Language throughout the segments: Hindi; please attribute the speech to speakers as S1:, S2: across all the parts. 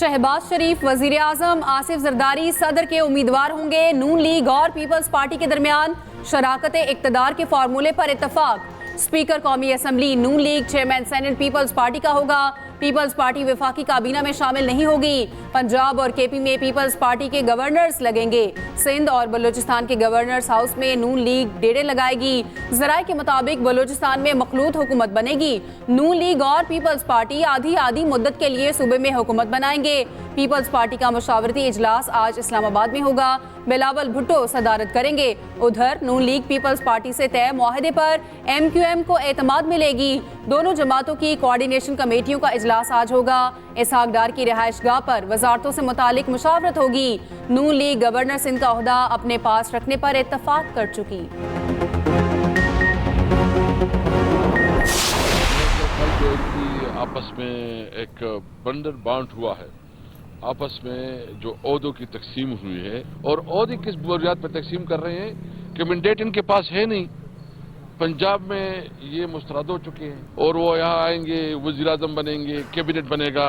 S1: शहबाज शरीफ वजीर आजम, आसिफ जरदारी सदर के उम्मीदवार होंगे। नून लीग और पीपल्स पार्टी के दरमियान शराकत इक्तदार के फार्मूले पर इत्तफाक। स्पीकर कौमी असम्बली नून league, chairman senate people's party का होगा। पीपल्स पार्टी वफाकी काबीना में शामिल नहीं होगी। पंजाब और केपी में पीपल्स पार्टी के गवर्नर्स लगेंगे। सिंध और बलूचिस्तान के गवर्नर्स हाउस में नून लीग डेरे लगाएगी। जराये के मुताबिक बलूचिस्तान में मखलूत हुकूमत बनेगी। नून लीग और पीपल्स पार्टी आधी आधी मुद्दत के लिए सूबे में हुकूमत बनाएंगे। पीपल्स पार्टी का मशावरती इजलास आज इस्लामाबाद में होगा। बिलावल भुट्टो सदारत करेंगे। उधर नून लीग पीपल्स पार्टी से तय मुआहदे पर MQM को एतमाद मिलेगी। दोनों जमातों की कोऑर्डिनेशन कमेटियों का इजलास आज होगा। इसहाक डार की रिहाइशगाह पर वजारतों से मुतालिक मुशावरत होगी। नून लीग गवर्नर सिंध का ओहदा अपने पास रखने पर इत्तफाक कर चुकी।
S2: आपस में एक बंडर बाउंड हुआ है, आपस में जो ओहदों की तकसीम हुई है, और ओहदे किस बुनियाद पर तकसीम कर रहे हैं कि मैंडेट इनके पास है नहीं। पंजाब में ये मुस्तरद हो चुके हैं और वो यहाँ आएंगे, वजीर आजम बनेंगे, कैबिनेट बनेगा,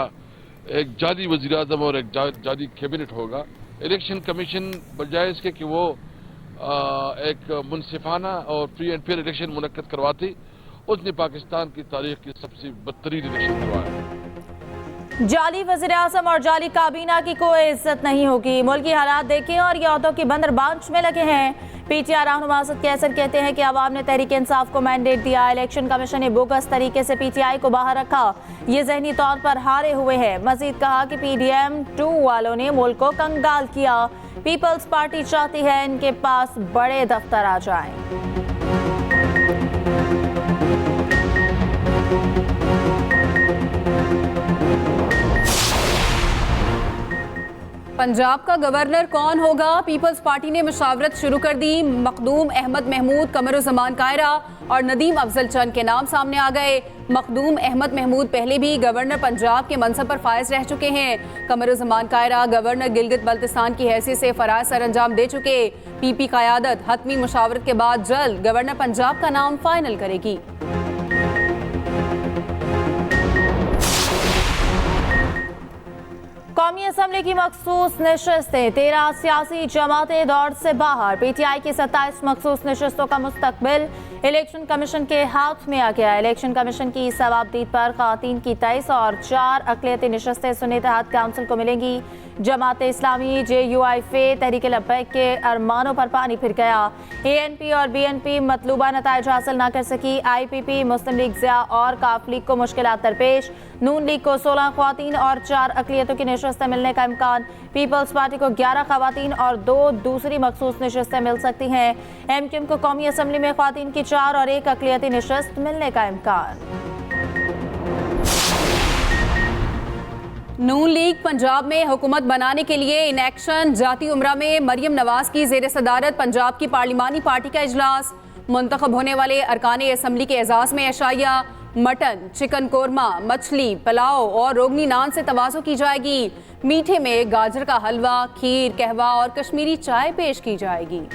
S2: एक जाली वजीर आजम और एक जाली कैबिनेट होगा। इलेक्शन कमीशन बजाय इसके कि वो एक मुनसिफाना और फ्री एंड फेयर इलेक्शन मुनक्कद करवाती, उसने पाकिस्तान की तारीख की सबसे बदतरीन इलेक्शन करवाया।
S3: जाली वज़ीर आज़म और जाली काबीना की कोई इज्जत नहीं होगी। मुल्की हालात देखें और ये औहदों की बंदर बांच में लगे हैं। PTI रहनुमा असद कैसर कहते हैं कि अवाम ने तहरीक इंसाफ को मैंडेट दिया। इलेक्शन कमीशन ने बोगस तरीके से PTI को बाहर रखा। ये जहनी तौर पर हारे हुए हैं। मजीद कहा कि PDM 2 वालों ने मुल्क को कंगाल किया। पीपल्स पार्टी चाहती है इनके पास बड़े दफ्तर आ जाएं।
S1: पंजाब का गवर्नर कौन होगा? पीपल्स पार्टी ने मुशावरत शुरू कर दी। मखदूम अहमद महमूद, कमरुज़्ज़मान कायरा और नदीम अफजल चंद के नाम सामने आ गए। मखदूम अहमद महमूद पहले भी गवर्नर पंजाब के मनसब पर फायज रह चुके हैं। कमरुज़्ज़मान कायरा गवर्नर गिलगित बल्तिस्तान की हैसियत से फराज सर अंजाम दे चुके। PP क़यादत हतमी मुशावरत के बाद जल्द गवर्नर पंजाब का नाम फाइनल करेगी।
S3: कौमी असम्बली की मखसूस नशस्तें, 13 सियासी जमातें दौड़ से बाहर। PTI की 27 मखसूस नशस्तों का मुस्तकबिल इलेक्शन कमीशन के हाथ में आ गया। इलेक्शन कमीशन की सवाबदीद पर खातन की 23 और 4 अक़लियती नशस्तें सुन्नी इत्तेहाद काउंसिल को मिलेंगी। जमात इस्लामी JUI तहरीक लब्बैक के अरमानों पर पानी फिर गया। ANP और BNP मतलूबा नताइज हासिल न कर सकी। IPP, मुस्लिम लीग ज़िया और काफ लीग को मुश्किलात दरपेश। नून लीग को 16 ख्वातीन और 4 अक़लियतों की नशस्तें मिलने का इम्कान। पीपल्स पार्टी को 11 ख्वातीन और 2 दूसरी मखसूस नशस्तें मिल सकती हैं। MQM को कौमी असम्बली में ख्वातीन की 4 और 1 अक़लियती नशस्त मिलने का इम्कान।
S1: नून लीग पंजाब में हुकूमत बनाने के लिए इन एक्शन। जाती उमरा में मरियम नवाज की ज़ेर सदारत पंजाब की पार्लिमानी पार्टी का इजलास। मुंतखब होने वाले अरकान असम्बली के एजाज़ में अशाया मटन, चिकन कोरमा, मछली, पुलाव और रोगनी नान से तवाज़ो की जाएगी। मीठे में गाजर का हलवा, खीर, कहवा और कश्मीरी चाय पेश की जाएगी।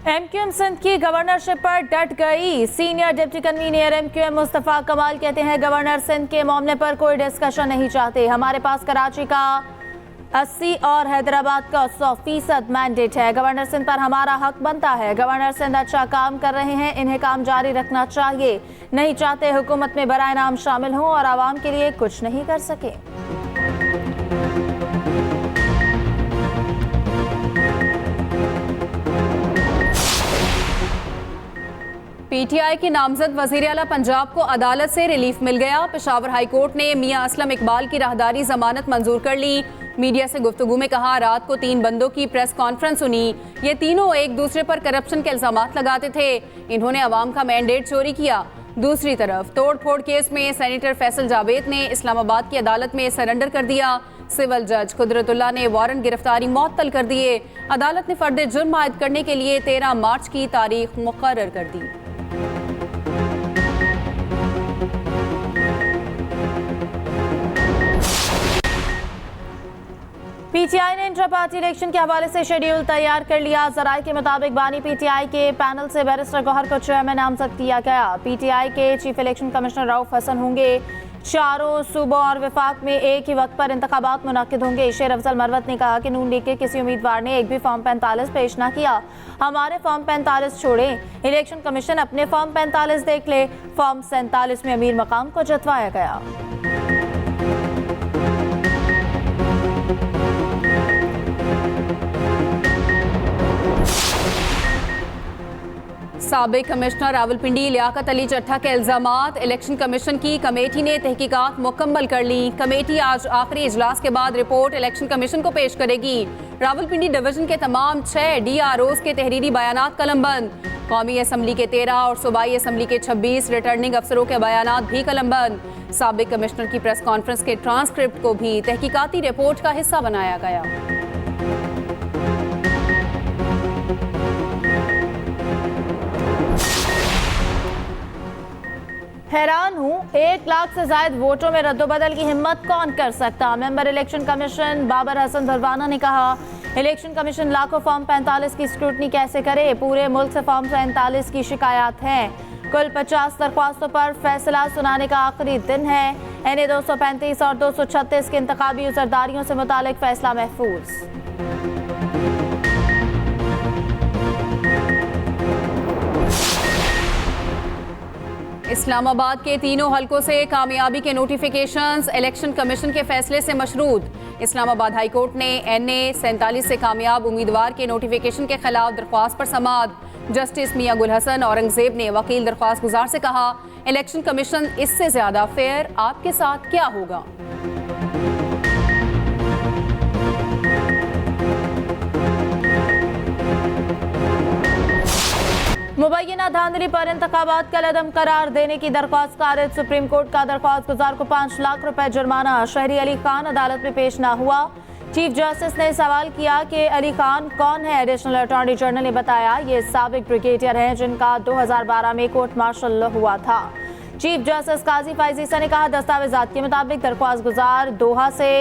S3: MQM सिंध की गवर्नरशिप पर डट गई। Senior deputy convener MQM Mustafa कमाल कहते हैं गवर्नर सिंध के मामले पर कोई डिस्कशन नहीं चाहते। हमारे पास कराची का 80 और हैदराबाद का 100% मैंडेट है। गवर्नर सिंध पर हमारा हक बनता है। गवर्नर सिंध अच्छा काम कर रहे हैं, इन्हें काम जारी रखना चाहिए। नहीं चाहते हुकूमत में बराए नाम शामिल हों और आवाम के लिए कुछ नहीं कर सके।
S1: PTI के नामजद वज़ीर आला पंजाब को अदालत से रिलीफ मिल गया। पेशावर हाई कोर्ट ने मियां असलम इकबाल की राहदारी जमानत मंजूर कर ली। मीडिया से गुफ्तगू में कहा, रात को 3 बंदों की प्रेस कॉन्फ्रेंस सुनी। ये तीनों एक दूसरे पर करप्शन के इल्जामात लगाते थे। इन्होंने अवाम का मैंडेट चोरी किया। दूसरी तरफ तोड़ फोड़ केस में सेनेटर फैसल जावेद ने इस्लामाबाद की अदालत में सरेंडर कर दिया। सिविल जज कुदरतुल्लाह ने वारंट गिरफ्तारी मुअत्तल कर दिए। अदालत ने फर्द जुर्म आयद करने के लिए 13 मार्च की तारीख मुकर्रर कर दी।
S3: पीटीआई ने इंटर पार्टी इलेक्शन के हवाले से शेड्यूल तैयार कर लिया। जराये के मुताबिक बानी पीटीआई के पैनल से बैरिस्टर गौहर को चेयरमैन नामजद किया गया। पीटीआई के chief election commissioner Rauf Hasan होंगे। चारों सूबों और विफाक में एक ही वक्त पर इंतखाबात मुनक्किद होंगे। शेर अफजल मरवत ने कहा कि नून लीग के किसी उम्मीदवार ने एक भी फॉर्म 45 पेश न किया। हमारे फॉर्म 45 छोड़ें, इलेक्शन कमीशन अपने फॉर्म 45 देख ले। फॉर्म 47 में अमीर मकाम को जतवाया गया।
S1: साबिक कमिश्नर रावलपिंडी लियाकत अली चट्ठा के इल्जामात। इलेक्शन कमीशन की कमेटी ने तहकीकात मुकम्मल कर ली। कमेटी आज आखिरी इजलास के बाद रिपोर्ट इलेक्शन कमीशन को पेश करेगी। रावलपिंडी डिवीजन के तमाम 6 DROs के तहरीरी बयानात कलमबंद। कौमी असम्बली के 13 और सूबाई असम्बली के 26 रिटर्निंग अफसरों के बयानात भी कलमबंद। साबिक कमिश्नर की प्रेस कॉन्फ्रेंस के ट्रांसक्रिप्ट को भी तहकीकाती रिपोर्ट का हिस्सा बनाया गया।
S3: हैरान हूँ, 1 लाख से ज्यादा वोटों में रद्दोबदल की हिम्मत कौन कर सकता। Member election commission Babar Hasan Dharwana ने कहा, इलेक्शन कमीशन लाखों फॉर्म 45 की स्क्रूटनी कैसे करे। पूरे मुल्क से फॉर्म 47 की शिकायत हैं। कुल 50 दरख्वास्तों पर फैसला सुनाने का आखिरी दिन है। NA 235 और 236 के इंतखाबी उजरदारियों से मुतालिक फैसला महफूज।
S1: इस्लामाबाद के तीनों हलकों से कामयाबी के नोटिफिकेशंस इलेक्शन कमीशन के फैसले से मशरूत। इस्लामाबाद हाई कोर्ट ने NA 47 से कामयाब उम्मीदवार के नोटिफिकेशन के खिलाफ दरख्वास्त पर समाअत। जस्टिस मियां गुल हसन औरंगजेब ने वकील दरख्वास्त गुजार से कहा, इलेक्शन कमीशन इससे ज्यादा फेयर आपके साथ क्या होगा।
S3: मुबैना धांधली पर इंतखाबात का लदम करार देने की दरख्वास्त खारिज। सुप्रीम कोर्ट का दरख्वास्त गुजार को 5 लाख रुपए जुर्माना। शहरी अली खान अदालत में पेश ना हुआ। चीफ जस्टिस ने सवाल किया कि अली खान कौन है। एडिशनल अटॉर्नी जनरल ने बताया, ये साबिक ब्रिगेडियर हैं जिनका 2012 में कोर्ट मार्शल हुआ था। चीफ जस्टिस काजी फाइज ईसा ने कहा, दस्तावेजात के मुताबिक दरख्वास्त गुजार दोहा से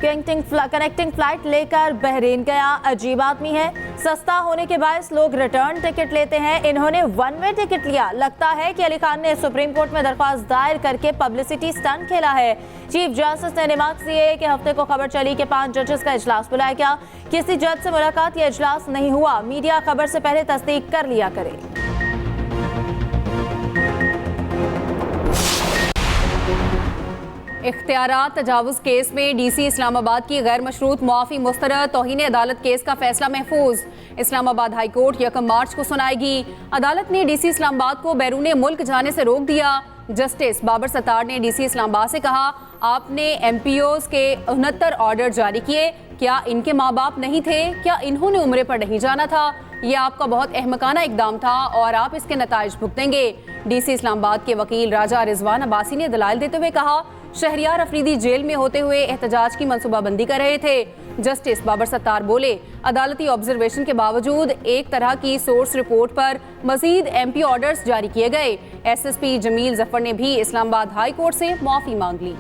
S3: कनेक्टिंग फ्लाइट लेकर बहरीन गया। अजीब आदमी है, सस्ता होने के बायस लोग रिटर्न टिकट लेते हैं। इन्होंने 1 वे टिकट लिया। लगता है कि अली खान ने सुप्रीम कोर्ट में दरख्वास्त दायर करके पब्लिसिटी स्टंट खेला है। चीफ जस्टिस ने रिमार्क्स दिए कि हफ्ते को खबर चली कि 5 जजेस का इजलास बुलाया गया। किसी जज से मुलाकात या इजलास नहीं हुआ। मीडिया खबर से पहले तस्दीक कर लिया करे।
S1: इख्तियारात तजावुज केस में DC इस्लामाबाद की गैर मशरूत मुआफ़ी मुस्तरद तौहीन अदालत केस का फैसला महफूज। इस्लामाबाद हाई कोर्ट 1 मार्च को सुनाएगी। अदालत ने DC इस्लामाबाद को बैरून मुल्क जाने से रोक दिया। जस्टिस बाबर सत्तार ने DC इस्लामाबाद से कहा, आपने MPOs के 69 ऑर्डर जारी किए। क्या इनके माँ बाप नहीं थे? क्या इन्होंने उम्रे पर नहीं जाना था? यह आपका बहुत अहमकाना इकदाम था और आप इसके नताइज भुगतेंगे। DC इस्लामाबाद के वकील राजा रिजवान अब्बासी ने दलाइल देते हुए कहा, शहरियार अफरीदी जेल में होते हुए एहतजाज की मंसूबाबंदी कर रहे थे। जस्टिस बाबर सत्तार बोले, अदालती ऑब्जर्वेशन के बावजूद एक तरह की सोर्स रिपोर्ट पर मजीद MP ऑर्डर्स जारी किए गए। SSP जमील जफर ने भी इस्लामाबाद हाई कोर्ट से माफी मांग ली।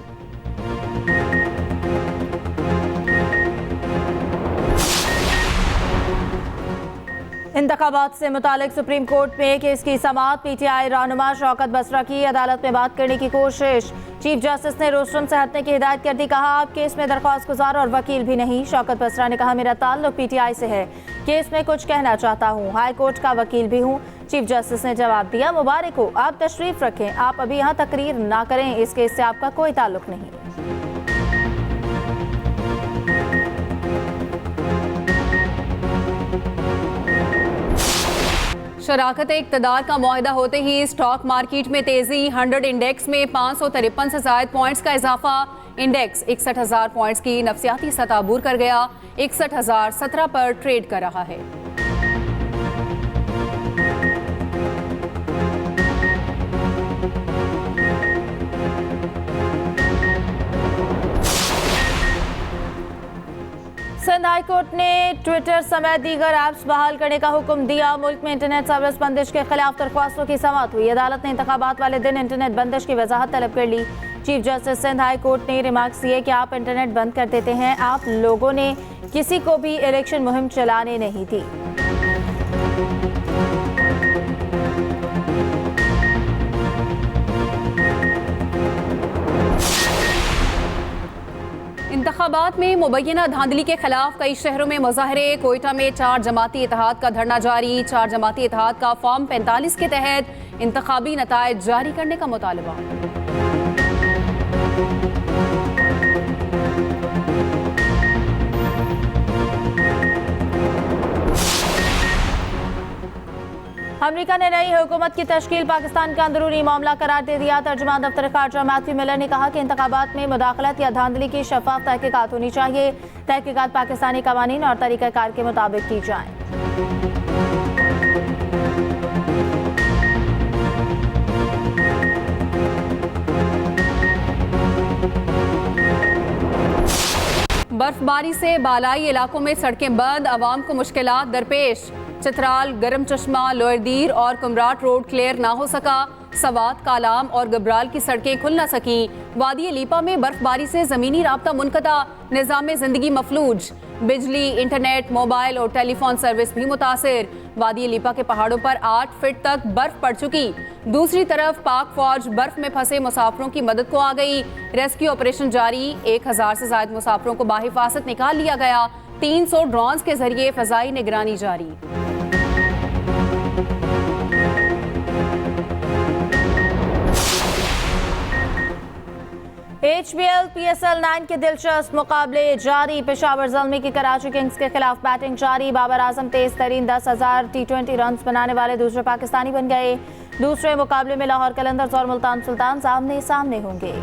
S3: इंतखाबात से मुतालिक सुप्रीम कोर्ट में केस की समाअत। PTI रहनुमा शौकत बसरा की अदालत में बात करने की कोशिश। चीफ जस्टिस ने रोस्टरम से हटने की हिदायत कर दी। कहा, आप केस में दरख्वास्त गुजार और वकील भी नहीं। शौकत बसरा ने कहा, मेरा ताल्लुक PTI से है। केस में कुछ कहना चाहता हूँ। हाई कोर्ट का वकील भी हूँ। चीफ जस्टिस ने जवाब दिया, मुबारक हो, आप तशरीफ रखें। आप अभी यहाँ तकरीर ना करें। इस केस से आपका कोई ताल्लुक नहीं।
S1: शराकत इक़्तिदार का मुआहिदा होते ही स्टॉक मार्केट में तेजी। 100 इंडेक्स में 553 से ज़ायद पॉइंट्स का इजाफा। इंडेक्स 61,000 पॉइंट्स की नफसियाती सतह अबूर कर गया। 61,017 पर ट्रेड कर रहा है।
S3: सिंध हाई कोर्ट ने ट्विटर समेत दीगर ऐप्स बहाल करने का हुक्म दिया। मुल्क में इंटरनेट सर्विस बंदिश के खिलाफ दरख्वास्तों की समाअत हुई। अदालत ने इंतखाबात वाले दिन इंटरनेट बंदिश की वजाहत तलब कर ली। Chief justice Sindh high court ने रिमार्क्स दिए कि आप इंटरनेट बंद कर देते हैं, आप लोगों ने किसी को भी इलेक्शन मुहिम चलाने नहीं दी।
S1: इंतखाबात में मुबैना धांधली के खिलाफ कई शहरों में मुजाहरे। कोयटा में 4 जमाती इत्तेहाद का धरना जारी। 4 जमाती इत्तेहाद का फॉर्म 45 के तहत इंतखाबी नतायज जारी करने का मुतालबा।
S3: अमेरिका ने नई हुकूमत की तश्कील पाकिस्तान का अंदरूनी मामला करार दे दिया। तर्जुमान दफ्तर खारजा मैथ्यू मिलर ने कहा कि इंतखाबात में मुदाखलत या धांधली की शफाफ तहकीकात होनी चाहिए। तहकीकात पाकिस्तानी कवानीन और तरीक़ाकार के मुताबिक की जाए।
S1: बर्फबारी से बालाई इलाकों में सड़कें बंद, आवाम को मुश्किलात दरपेश। चित्राल, गरम चश्मा, लोअरदीर और कुमराट रोड क्लियर ना हो सका। सवात, कालाम और गबराल की सड़कें खुल न सकी। वादी लीपा में बर्फबारी से जमीनी राब्ता मुनक़ता, निज़ाम जिंदगी मफलूज। बिजली, इंटरनेट, मोबाइल और टेलीफोन सर्विस भी मुतासिर। वादी लीपा के पहाड़ों पर 8 फीट तक बर्फ पड़ चुकी। दूसरी तरफ पाक फौज बर्फ में फंसे मुसाफिरों की मदद को आ गई। रेस्क्यू ऑपरेशन जारी। 1000 से ज्यादा मुसाफिरों को बाहिफाजत निकाल लिया गया। 300 ड्रोन्स के जरिए फजाई निगरानी जारी।
S3: HBL PSL 9 के दिलचस्प मुकाबले जारी। पेशावर ज़ल्मी की कराची किंग्स के खिलाफ बैटिंग जारी। बाबर आजम तेज तरीन 10,000 T20 रन बनाने वाले दूसरे पाकिस्तानी बन गए। दूसरे मुकाबले में लाहौर कलंदर्स और मुल्तान सुल्तान सामने सामने होंगे।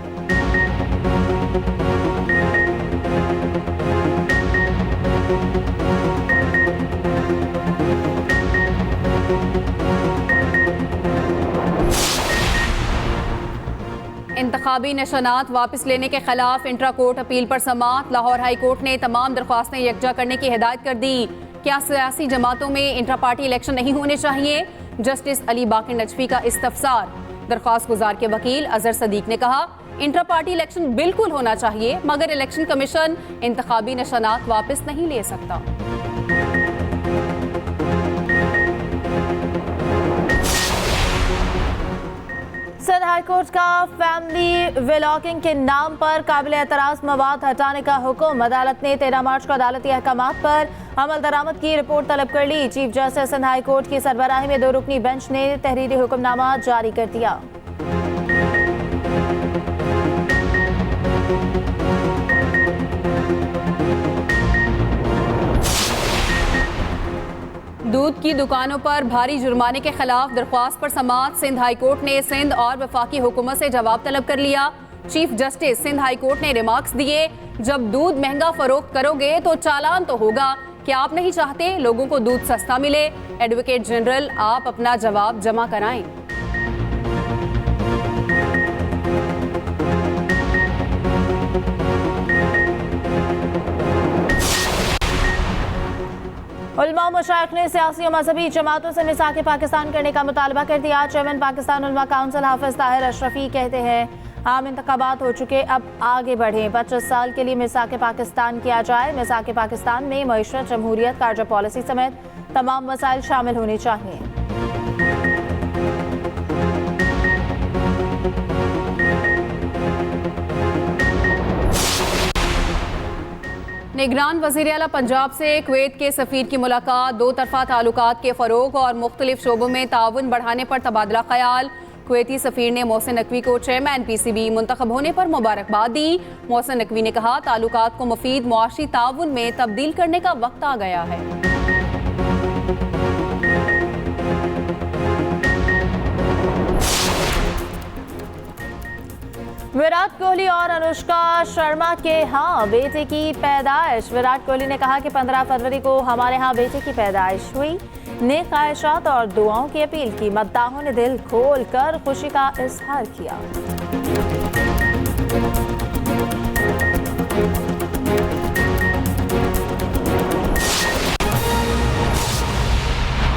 S1: इंतखाबी निशानात वापस लेने के खिलाफ इंट्रा कोर्ट अपील पर समाअत। लाहौर हाई कोर्ट ने तमाम दरख्वास्तें यकजा करने की हिदायत कर दी। क्या सियासी जमातों में इंट्रा पार्टी इलेक्शन नहीं होने चाहिए? जस्टिस अली बाकर नजफी का इस्तफसार। दरख्वास्त गुजार के वकील अजहर सदीक ने कहा, इंट्रा पार्टी इलेक्शन बिल्कुल होना चाहिए, मगर इलेक्शन कमीशन इंतखाबी निशानात वापस नहीं ले सकता।
S3: सिंध हाई कोर्ट का फैमिली व्लॉगिंग के नाम पर काबिल एतराज मवाद हटाने का हुक्म। अदालत ने 13 मार्च को अदालती अहकामात पर अमल दरामद की रिपोर्ट तलब कर ली। Chief justice Sindh high court की सरबराही में 2 रुकनी बेंच ने तहरीरी हुक्मनामा जारी कर दिया।
S1: दूध की दुकानों पर भारी जुर्माने के खिलाफ दरख्वास्त पर समाअत। सिंध हाई कोर्ट ने सिंध और वफाकी हुकूमत से जवाब तलब कर लिया। Chief justice Sindh high court ने रिमार्क्स दिए, जब दूध महंगा फरोख्त करोगे तो चालान तो होगा। क्या आप नहीं चाहते लोगों को दूध सस्ता मिले? एडवोकेट जनरल, आप अपना जवाब जमा कराएं।
S3: उलमा मशाइख ने सियासी और मजहबी जमातों से मिसाक पाकिस्तान करने का मुतालबा कर दिया। चेयरमैन पाकिस्तान उलमा काउंसिल हाफिज ताहिर अशरफी कहते हैं, आम इंतखाबात हो चुके, अब आगे बढ़ें। 25 साल के लिए मिसाक पाकिस्तान किया जाए। मिसाक पाकिस्तान में मईशत, जमहूरियत, कार्जा पॉलिसी समेत तमाम मसाइल शामिल होने चाहिए।
S1: निगरान वज़ीर आला पंजाब से कुवैत के सफ़ीर की मुलाकात। 2 तरफ़ा ताल्लुकात के फ़रोग़ और मुख्तलिफ शोबों में ताउन बढ़ाने पर तबादला ख्याल। कुवैती सफ़ीर ने मोहसिन नकवी को चेयरमैन PCB मुंतखब होने पर मुबारकबाद दी। मोहसिन नकवी ने कहा, ताल्लुकात को मुफीद मुआशी ताउन में तब्दील करने का वक्त आ गया है।
S3: विराट कोहली और अनुष्का शर्मा के यहाँ बेटे की पैदाइश। विराट कोहली ने कहा कि 15 फरवरी को हमारे यहाँ बेटे की पैदाइश हुई। नेक ख्वाहिशात और दुआओं की अपील की। मद्दाहों ने दिल खोल कर खुशी का इजहार किया।